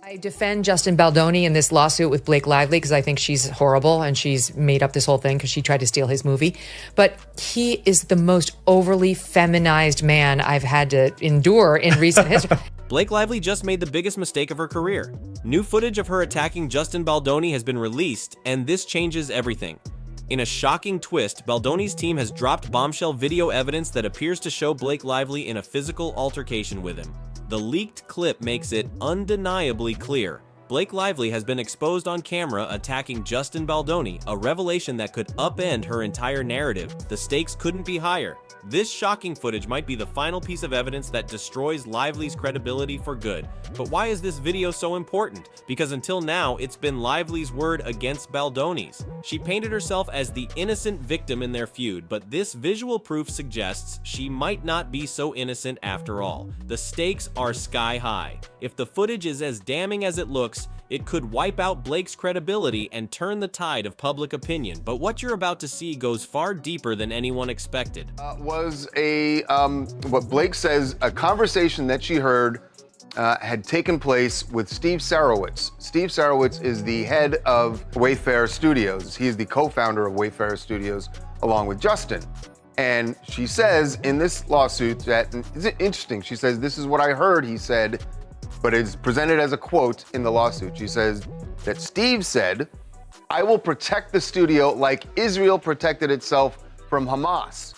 I defend Justin Baldoni in this lawsuit with Blake Lively because I think she's horrible and she's made up this whole thing because she tried to steal his movie. But he is the most overly feminized man I've had to endure in recent history. Blake Lively just made the biggest mistake of her career. New footage of her attacking Justin Baldoni has been released, and this changes everything. In a shocking twist, Baldoni's team has dropped bombshell video evidence that appears to show Blake Lively in a physical altercation with him. The leaked clip makes it undeniably clear. Blake Lively has been exposed on camera attacking Justin Baldoni, a revelation that could upend her entire narrative. The stakes couldn't be higher. This shocking footage might be the final piece of evidence that destroys Lively's credibility for good. But why is this video so important? Because until now, it's been Lively's word against Baldoni's. She painted herself as the innocent victim in their feud, but this visual proof suggests she might not be so innocent after all. The stakes are sky high. If the footage is as damning as it looks, it could wipe out Blake's credibility and turn the tide of public opinion. But what you're about to see goes far deeper than anyone expected. Was what Blake says, a conversation that she heard had taken place with Steve Sarowitz. Steve Sarowitz is the head of Wayfair Studios. He is the co-founder of Wayfair Studios, along with Justin. And she says in this lawsuit that, is it interesting? She says, this is what I heard, he said, but it's presented as a quote in the lawsuit. She says that Steve said, I will protect the studio like Israel protected itself from Hamas.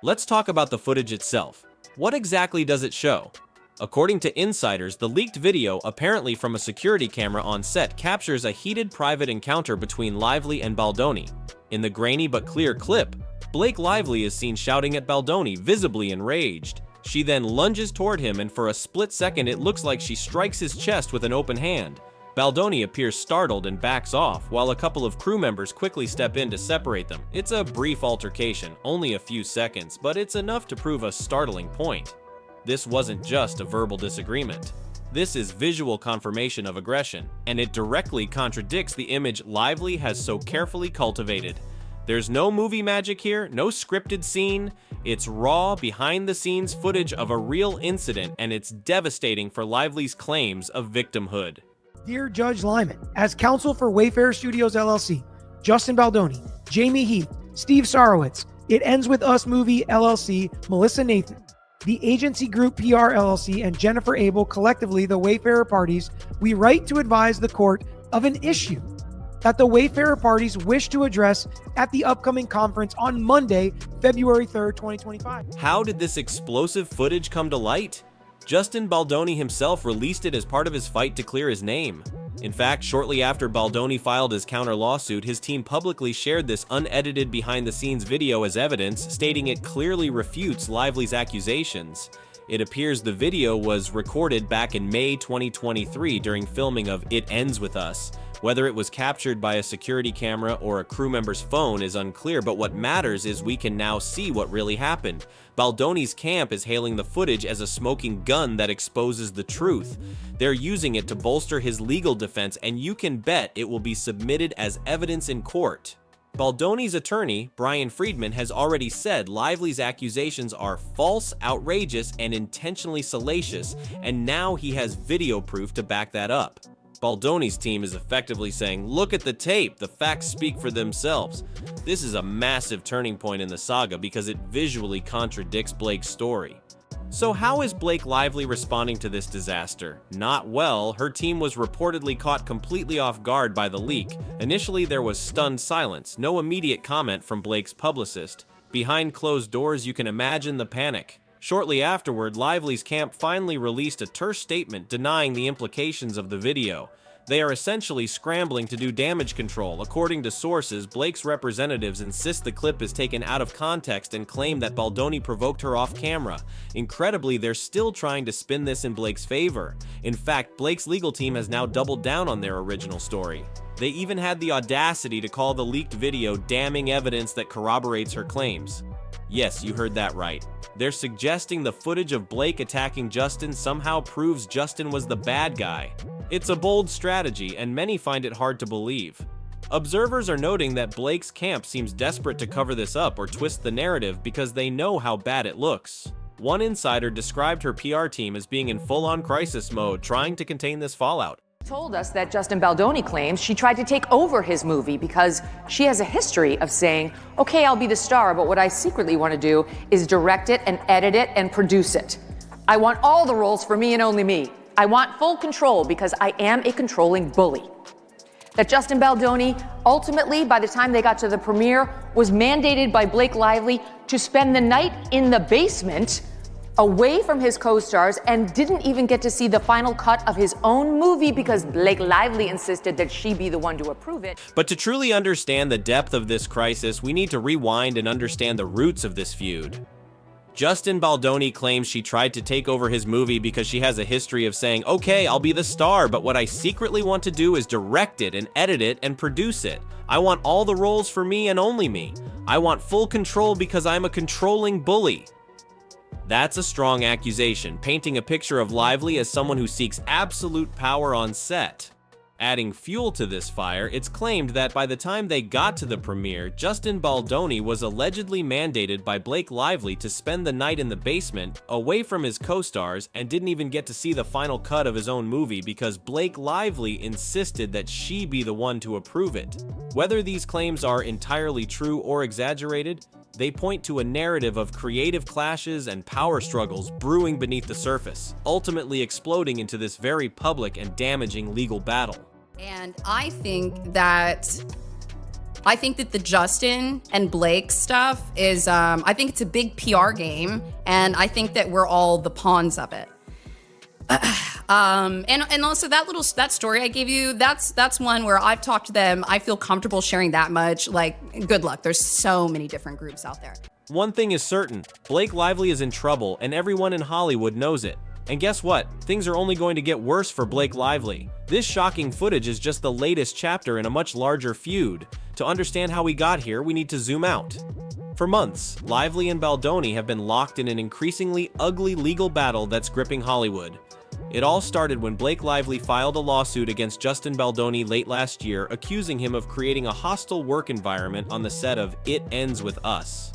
Let's talk about the footage itself. What exactly does it show? According to insiders, the leaked video, apparently from a security camera on set, captures a heated private encounter between Lively and Baldoni. In the grainy but clear clip, Blake Lively is seen shouting at Baldoni, visibly enraged. She then lunges toward him, and for a split second it looks like she strikes his chest with an open hand. Baldoni appears startled and backs off, while a couple of crew members quickly step in to separate them. It's a brief altercation, only a few seconds, but it's enough to prove a startling point. This wasn't just a verbal disagreement. This is visual confirmation of aggression, and it directly contradicts the image Lively has so carefully cultivated. There's no movie magic here, no scripted scene. It's raw, behind-the-scenes footage of a real incident, and it's devastating for Lively's claims of victimhood. Dear Judge Lyman, as counsel for Wayfair Studios LLC, Justin Baldoni, Jamie Heath, Steve Sarowitz, It Ends With Us Movie LLC, Melissa Nathan, the Agency Group PR LLC, and Jennifer Abel, collectively the Wayfarer parties, we write to advise the court of an issue that the Wayfarer parties wish to address at the upcoming conference on Monday, February 3rd, 2025. How did this explosive footage come to light? Justin Baldoni himself released it as part of his fight to clear his name. In fact, shortly after Baldoni filed his counter-lawsuit, his team publicly shared this unedited behind-the-scenes video as evidence, stating it clearly refutes Lively's accusations. It appears the video was recorded back in May 2023 during filming of It Ends With Us. Whether it was captured by a security camera or a crew member's phone is unclear, but what matters is we can now see what really happened. Baldoni's camp is hailing the footage as a smoking gun that exposes the truth. They're using it to bolster his legal defense, and you can bet it will be submitted as evidence in court. Baldoni's attorney, Brian Friedman, has already said Lively's accusations are false, outrageous, and intentionally salacious, and now he has video proof to back that up. Baldoni's team is effectively saying, look at the tape, the facts speak for themselves. This is a massive turning point in the saga because it visually contradicts Blake's story. So how is Blake Lively responding to this disaster? Not well. Her team was reportedly caught completely off guard by the leak. Initially, there was stunned silence, no immediate comment from Blake's publicist. Behind closed doors, you can imagine the panic. Shortly afterward, Lively's camp finally released a terse statement denying the implications of the video. They are essentially scrambling to do damage control. According to sources, Blake's representatives insist the clip is taken out of context and claim that Baldoni provoked her off camera. Incredibly, they're still trying to spin this in Blake's favor. In fact, Blake's legal team has now doubled down on their original story. They even had the audacity to call the leaked video damning evidence that corroborates her claims. Yes, you heard that right. They're suggesting the footage of Blake attacking Justin somehow proves Justin was the bad guy. It's a bold strategy, and many find it hard to believe. Observers are noting that Blake's camp seems desperate to cover this up or twist the narrative because they know how bad it looks. One insider described her PR team as being in full-on crisis mode, trying to contain this fallout. Told us that Justin Baldoni claims she tried to take over his movie because she has a history of saying, okay, I'll be the star, but what I secretly want to do is direct it and edit it and produce it. I want all the roles for me and only me. I want full control because I am a controlling bully. That Justin Baldoni, ultimately, by the time they got to the premiere, was mandated by Blake Lively to spend the night in the basement away from his co-stars and didn't even get to see the final cut of his own movie because Blake Lively insisted that she be the one to approve it. But to truly understand the depth of this crisis, we need to rewind and understand the roots of this feud. Justin Baldoni claims she tried to take over his movie because she has a history of saying, okay, I'll be the star, but what I secretly want to do is direct it and edit it and produce it. I want all the roles for me and only me. I want full control because I'm a controlling bully. That's a strong accusation, painting a picture of Lively as someone who seeks absolute power on set. Adding fuel to this fire, it's claimed that by the time they got to the premiere, Justin Baldoni was allegedly mandated by Blake Lively to spend the night in the basement, away from his co-stars, and didn't even get to see the final cut of his own movie because Blake Lively insisted that she be the one to approve it. Whether these claims are entirely true or exaggerated, they point to a narrative of creative clashes and power struggles brewing beneath the surface, ultimately exploding into this very public and damaging legal battle. And I think that the Justin and Blake stuff is, I think it's a big PR game, and I think that we're all the pawns of it. And also that story I gave you, that's one where I've talked to them. I feel comfortable sharing that much. Like, good luck. There's so many different groups out there. One thing is certain, Blake Lively is in trouble and everyone in Hollywood knows it. And guess what? Things are only going to get worse for Blake Lively. This shocking footage is just the latest chapter in a much larger feud. To understand how we got here, we need to zoom out. For months, Lively and Baldoni have been locked in an increasingly ugly legal battle that's gripping Hollywood. It all started when Blake Lively filed a lawsuit against Justin Baldoni late last year, accusing him of creating a hostile work environment on the set of It Ends With Us.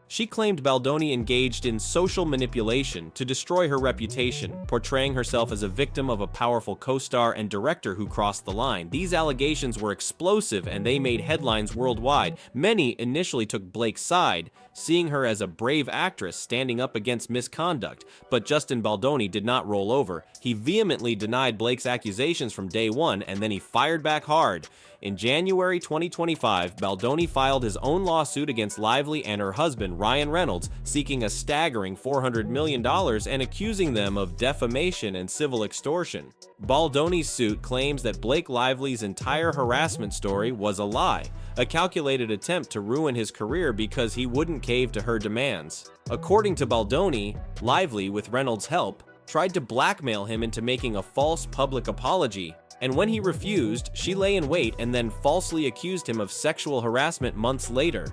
She claimed Baldoni engaged in social manipulation to destroy her reputation, portraying herself as a victim of a powerful co-star and director who crossed the line. These allegations were explosive and they made headlines worldwide. Many initially took Blake's side, seeing her as a brave actress standing up against misconduct, but Justin Baldoni did not roll over. He vehemently denied Blake's accusations from day one, and then he fired back hard. In January 2025, Baldoni filed his own lawsuit against Lively and her husband, Ryan Reynolds, seeking a staggering $400 million and accusing them of defamation and civil extortion. Baldoni's suit claims that Blake Lively's entire harassment story was a lie, a calculated attempt to ruin his career because he wouldn't cave to her demands. According to Baldoni, Lively, with Reynolds' help, tried to blackmail him into making a false public apology, and when he refused, she lay in wait and then falsely accused him of sexual harassment months later.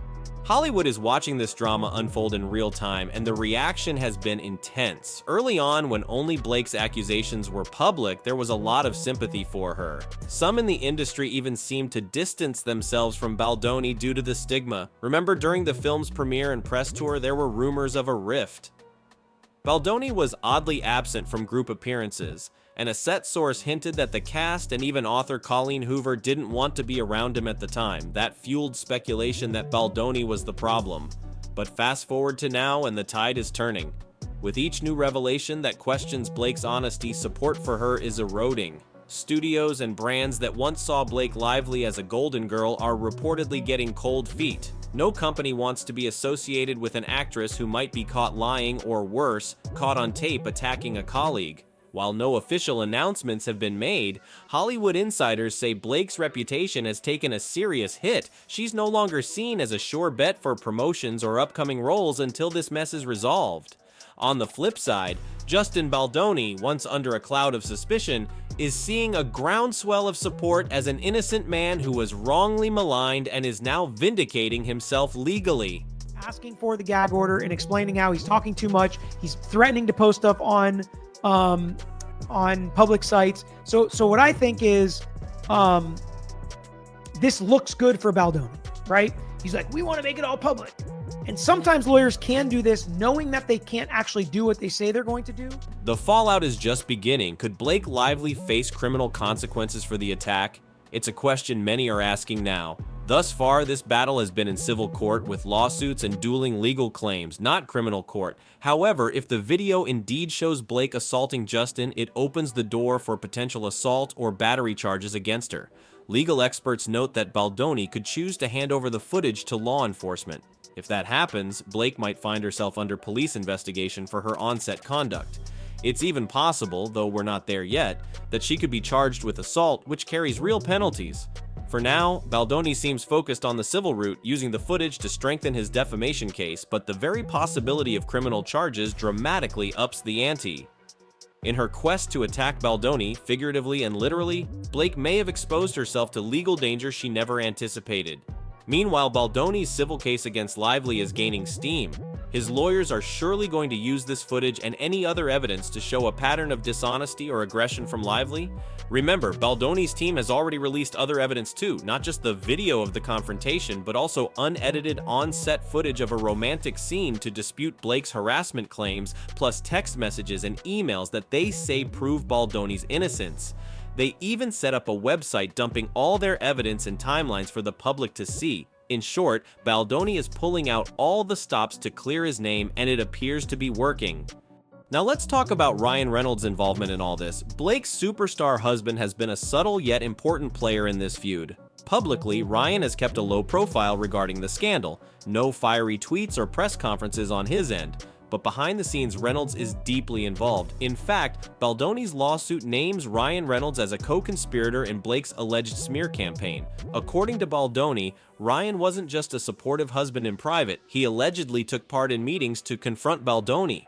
Hollywood is watching this drama unfold in real time, and the reaction has been intense. Early on, when only Blake's accusations were public, there was a lot of sympathy for her. Some in the industry even seemed to distance themselves from Baldoni due to the stigma. Remember, during the film's premiere and press tour, there were rumors of a rift. Baldoni was oddly absent from group appearances, and a set source hinted that the cast and even author Colleen Hoover didn't want to be around him at the time. That fueled speculation that Baldoni was the problem. But fast forward to now, and the tide is turning. With each new revelation that questions Blake's honesty, support for her is eroding. Studios and brands that once saw Blake Lively as a golden girl are reportedly getting cold feet. No company wants to be associated with an actress who might be caught lying or worse, caught on tape attacking a colleague. While no official announcements have been made, Hollywood insiders say Blake's reputation has taken a serious hit. She's no longer seen as a sure bet for promotions or upcoming roles until this mess is resolved. On the flip side, Justin Baldoni, once under a cloud of suspicion, is seeing a groundswell of support as an innocent man who was wrongly maligned and is now vindicating himself legally. Asking for the gag order and explaining how he's talking too much. He's threatening to post stuff on public sites. So what I think is, this looks good for Baldoni, right? He's like, we want to make it all public. And sometimes lawyers can do this knowing that they can't actually do what they say they're going to do. The fallout is just beginning. Could Blake Lively face criminal consequences for the attack? It's a question many are asking now. Thus far, this battle has been in civil court with lawsuits and dueling legal claims, not criminal court. However, if the video indeed shows Blake assaulting Justin, it opens the door for potential assault or battery charges against her. Legal experts note that Baldoni could choose to hand over the footage to law enforcement. If that happens, Blake might find herself under police investigation for her on-set conduct. It's even possible, though we're not there yet, that she could be charged with assault, which carries real penalties. For now, Baldoni seems focused on the civil route, using the footage to strengthen his defamation case, but the very possibility of criminal charges dramatically ups the ante. In her quest to attack Baldoni, figuratively and literally, Blake may have exposed herself to legal danger she never anticipated. Meanwhile, Baldoni's civil case against Lively is gaining steam. His lawyers are surely going to use this footage and any other evidence to show a pattern of dishonesty or aggression from Lively. Remember, Baldoni's team has already released other evidence too, not just the video of the confrontation, but also unedited on-set footage of a romantic scene to dispute Blake's harassment claims, plus text messages and emails that they say prove Baldoni's innocence. They even set up a website dumping all their evidence and timelines for the public to see. In short, Baldoni is pulling out all the stops to clear his name, and it appears to be working. Now let's talk about Ryan Reynolds' involvement in all this. Blake's superstar husband has been a subtle yet important player in this feud. Publicly, Ryan has kept a low profile regarding the scandal. No fiery tweets or press conferences on his end. But behind the scenes, Reynolds is deeply involved. In fact, Baldoni's lawsuit names Ryan Reynolds as a co-conspirator in Blake's alleged smear campaign. According to Baldoni, Ryan wasn't just a supportive husband in private, he allegedly took part in meetings to confront Baldoni.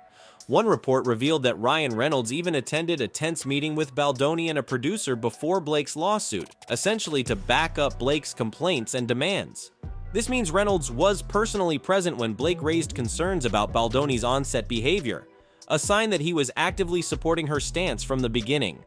One report revealed that Ryan Reynolds even attended a tense meeting with Baldoni and a producer before Blake's lawsuit, essentially to back up Blake's complaints and demands. This means Reynolds was personally present when Blake raised concerns about Baldoni's on-set behavior, a sign that he was actively supporting her stance from the beginning.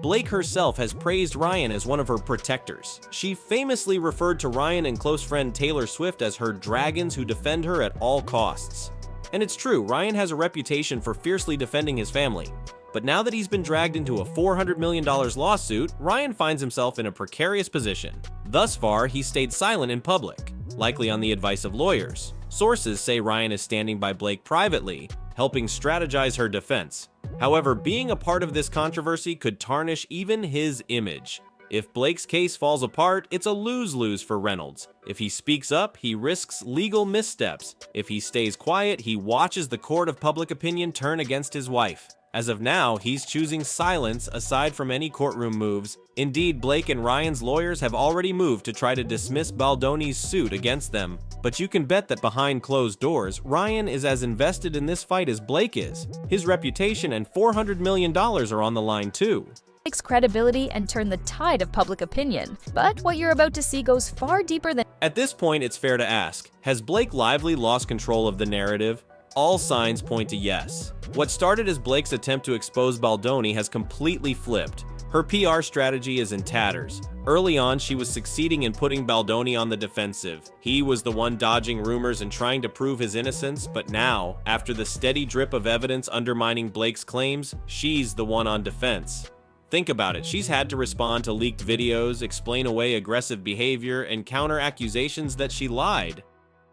Blake herself has praised Ryan as one of her protectors. She famously referred to Ryan and close friend Taylor Swift as her dragons who defend her at all costs. And it's true, Ryan has a reputation for fiercely defending his family. But now that he's been dragged into a $400 million lawsuit, Ryan finds himself in a precarious position. Thus far, he's stayed silent in public, likely on the advice of lawyers. Sources say Ryan is standing by Blake privately, helping strategize her defense. However, being a part of this controversy could tarnish even his image. If Blake's case falls apart, it's a lose-lose for Reynolds. If he speaks up, he risks legal missteps. If he stays quiet, he watches the court of public opinion turn against his wife. As of now, he's choosing silence aside from any courtroom moves. Indeed, Blake and Ryan's lawyers have already moved to try to dismiss Baldoni's suit against them. But you can bet that behind closed doors, Ryan is as invested in this fight as Blake is. His reputation and $400 million are on the line too. Blake's credibility and turn the tide of public opinion. But what you're about to see goes far deeper than... At this point, it's fair to ask, has Blake Lively lost control of the narrative? All signs point to yes. What started as Blake's attempt to expose Baldoni has completely flipped. Her PR strategy is in tatters. Early on, she was succeeding in putting Baldoni on the defensive. He was the one dodging rumors and trying to prove his innocence, but now, after the steady drip of evidence undermining Blake's claims, she's the one on defense. Think about it, she's had to respond to leaked videos, explain away aggressive behavior, and counter accusations that she lied.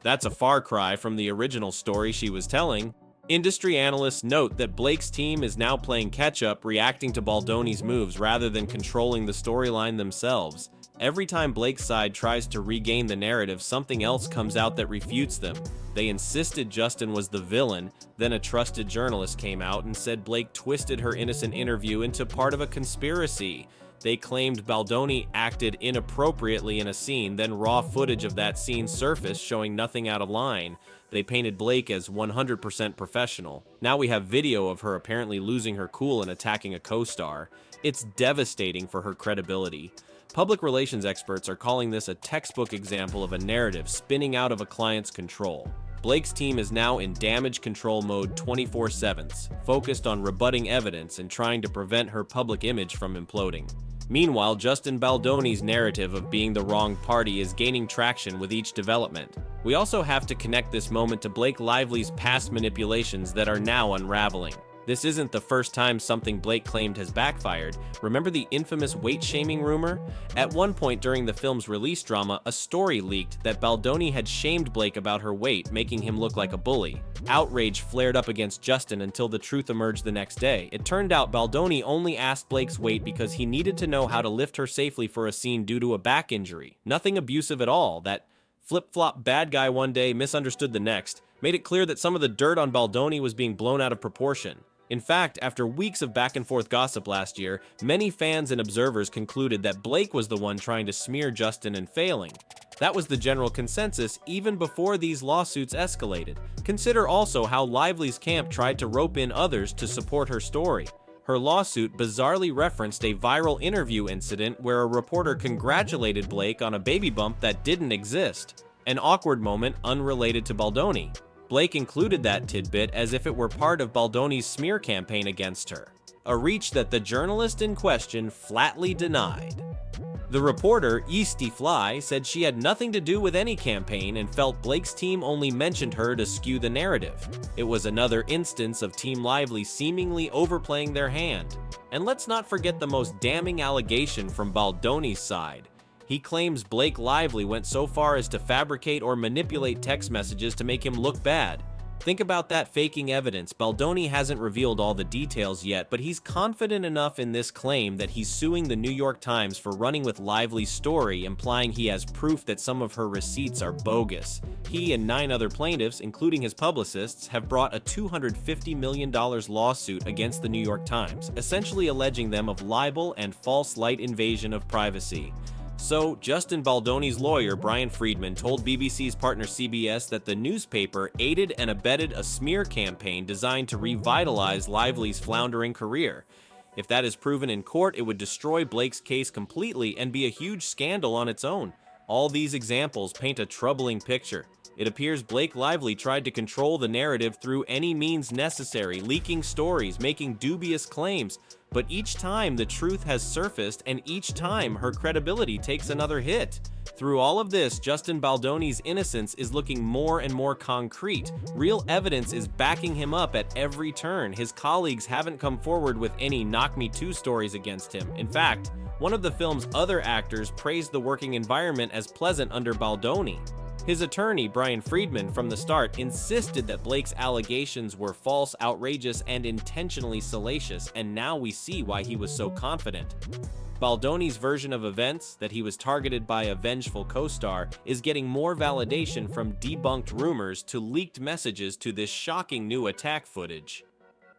That's a far cry from the original story she was telling. Industry analysts note that Blake's team is now playing catch-up, reacting to Baldoni's moves rather than controlling the storyline themselves. Every time Blake's side tries to regain the narrative, something else comes out that refutes them. They insisted Justin was the villain, then a trusted journalist came out and said Blake twisted her innocent interview into part of a conspiracy. They claimed Baldoni acted inappropriately in a scene, then raw footage of that scene surfaced showing nothing out of line. They painted Blake as 100% professional. Now we have video of her apparently losing her cool and attacking a co-star. It's devastating for her credibility. Public relations experts are calling this a textbook example of a narrative spinning out of a client's control. Blake's team is now in damage control mode 24/7, focused on rebutting evidence and trying to prevent her public image from imploding. Meanwhile, Justin Baldoni's narrative of being the wrong party is gaining traction with each development. We also have to connect this moment to Blake Lively's past manipulations that are now unraveling. This isn't the first time something Blake claimed has backfired. Remember the infamous weight-shaming rumor? At one point during the film's release drama, a story leaked that Baldoni had shamed Blake about her weight, making him look like a bully. Outrage flared up against Justin until the truth emerged the next day. It turned out Baldoni only asked Blake's weight because he needed to know how to lift her safely for a scene due to a back injury. Nothing abusive at all. That flip-flop bad guy one day misunderstood the next, made it clear that some of the dirt on Baldoni was being blown out of proportion. In fact, after weeks of back-and-forth gossip last year, many fans and observers concluded that Blake was the one trying to smear Justin and failing. That was the general consensus even before these lawsuits escalated. Consider also how Lively's camp tried to rope in others to support her story. Her lawsuit bizarrely referenced a viral interview incident where a reporter congratulated Blake on a baby bump that didn't exist, an awkward moment unrelated to Baldoni. Blake included that tidbit as if it were part of Baldoni's smear campaign against her, a reach that the journalist in question flatly denied. The reporter, Yeasty Fly, said she had nothing to do with any campaign and felt Blake's team only mentioned her to skew the narrative. It was another instance of Team Lively seemingly overplaying their hand. And let's not forget the most damning allegation from Baldoni's side. He claims Blake Lively went so far as to fabricate or manipulate text messages to make him look bad. Think about that faking evidence. Baldoni hasn't revealed all the details yet, but he's confident enough in this claim that he's suing the New York Times for running with Lively's story, implying he has proof that some of her receipts are bogus. He and 9 other plaintiffs, including his publicists, have brought a $250 million lawsuit against the New York Times, essentially alleging them of libel and false light invasion of privacy. So, Justin Baldoni's lawyer, Brian Friedman, told BBC's partner CBS that the newspaper aided and abetted a smear campaign designed to revitalize Lively's floundering career. If that is proven in court, it would destroy Blake's case completely and be a huge scandal on its own. All these examples paint a troubling picture. It appears Blake Lively tried to control the narrative through any means necessary, leaking stories, making dubious claims. But each time the truth has surfaced, and each time her credibility takes another hit. Through all of this, Justin Baldoni's innocence is looking more and more concrete. Real evidence is backing him up at every turn. His colleagues haven't come forward with any knock me too stories against him. In fact, one of the film's other actors praised the working environment as pleasant under Baldoni. His attorney, Brian Friedman, from the start insisted that Blake's allegations were false, outrageous, and intentionally salacious, and now we see why he was so confident. Baldoni's version of events, that he was targeted by a vengeful co-star, is getting more validation from debunked rumors to leaked messages to this shocking new attack footage.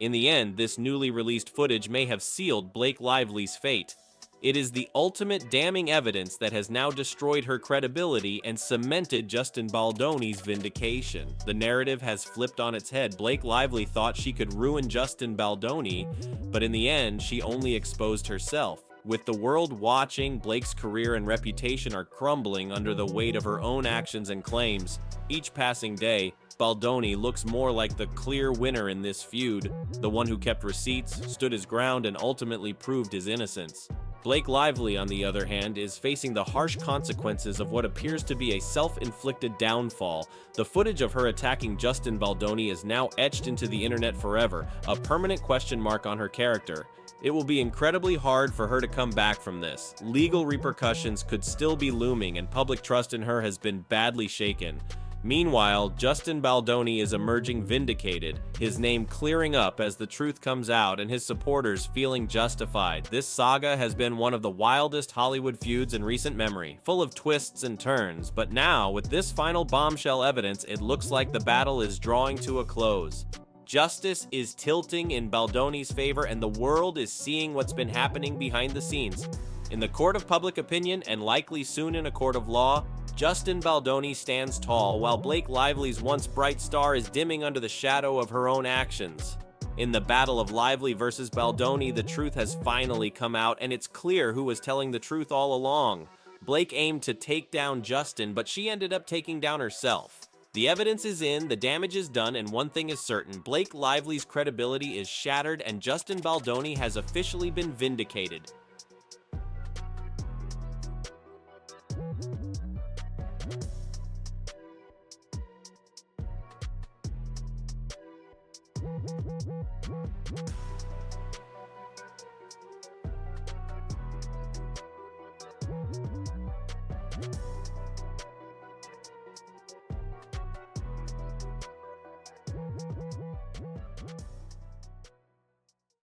In the end, this newly released footage may have sealed Blake Lively's fate. It is the ultimate damning evidence that has now destroyed her credibility and cemented Justin Baldoni's vindication. The narrative has flipped on its head. Blake Lively thought she could ruin Justin Baldoni, but in the end, she only exposed herself. With the world watching, Blake's career and reputation are crumbling under the weight of her own actions and claims. Each passing day, Baldoni looks more like the clear winner in this feud, the one who kept receipts, stood his ground, and ultimately proved his innocence. Blake Lively, on the other hand, is facing the harsh consequences of what appears to be a self-inflicted downfall. The footage of her attacking Justin Baldoni is now etched into the internet forever, a permanent question mark on her character. It will be incredibly hard for her to come back from this. Legal repercussions could still be looming, and public trust in her has been badly shaken. Meanwhile, Justin Baldoni is emerging vindicated, his name clearing up as the truth comes out and his supporters feeling justified. This saga has been one of the wildest Hollywood feuds in recent memory, full of twists and turns, but now, with this final bombshell evidence, it looks like the battle is drawing to a close. Justice is tilting in Baldoni's favor, and the world is seeing what's been happening behind the scenes. In the court of public opinion, and likely soon in a court of law, Justin Baldoni stands tall, while Blake Lively's once bright star is dimming under the shadow of her own actions. In the battle of Lively versus Baldoni, the truth has finally come out, and it's clear who was telling the truth all along. Blake aimed to take down Justin, but she ended up taking down herself. The evidence is in, the damage is done, and one thing is certain: Blake Lively's credibility is shattered, and Justin Baldoni has officially been vindicated.